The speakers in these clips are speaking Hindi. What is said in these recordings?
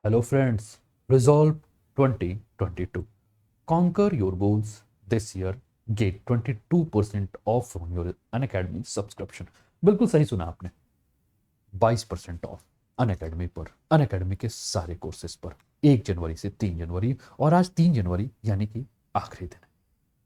Hello friends, Resolve 2022. Conquer your goals this year. Get 22% off from your Unacademy subscription. बिल्कुल सही सुना आपने, 22% ऑफ अनअकैडमी पर, अनअकैडमी के सारे कोर्सेज पर 1 जनवरी से 3 जनवरी, और आज 3 जनवरी यानी कि आखिरी दिन है।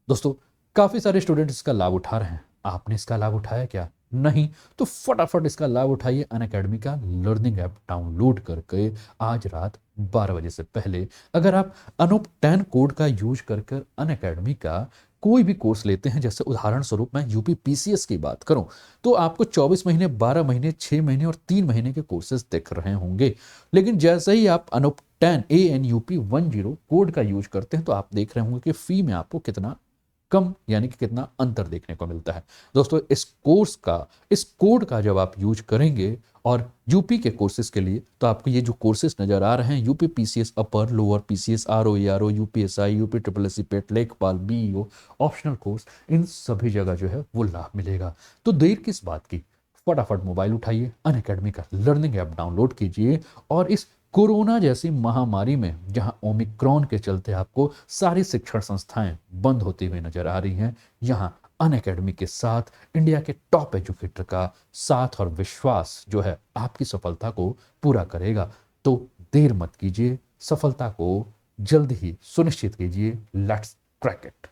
दोस्तों, काफ़ी सारे स्टूडेंट इसका लाभ उठा रहे हैं। आपने इसका लाभ उठाया क्या? नहीं तो फटाफट इसका लाभ उठाइए। अनअकैडमी का लर्निंग ऐप डाउनलोड करके आज रात 12 बजे से पहले अगर आप अनूप 10 कोड का यूज कर कर अनअकैडमी का कोई भी कोर्स लेते हैं, जैसे उदाहरण स्वरूप मैं यूपी पीसीएस की बात करूं, तो आपको 24 महीने, 12 महीने, 6 महीने और 3 महीने के कोर्सेज दिख रहे होंगे। लेकिन जैसे ही आप अनूप 10 ANUP10 कोड का यूज करते हैं तो आप देख रहे होंगे कि फी में आपको कितना कम यानी कि कितना अंतर देखने को मिलता है। दोस्तों, इस कोड का जब आप यूज करेंगे और यूपी के कोर्सेज के लिए, तो आपको ये जो कोर्सेज नजर आ रहे हैं, UP PCS upper, lower PCS, RO UPSI, UP triple S C PET, लेखपाल, बीईओ, ऑप्शनल कोर्स, इन सभी जगह जो है वो लाभ मिलेगा। तो देर किस बात की, फटाफट मोबाइल उठाइए, अनअकैडमी का लर्निंग ऐप डाउनलोड कीजिए और इस कोरोना जैसी महामारी में, जहां ओमिक्रॉन के चलते आपको सारी शिक्षण संस्थाएं बंद होती हुई नजर आ रही हैं, यहां अनअकैडमी के साथ इंडिया के टॉप एजुकेटर का साथ और विश्वास जो है आपकी सफलता को पूरा करेगा। तो देर मत कीजिए, सफलता को जल्द ही सुनिश्चित कीजिए। Let's crack it.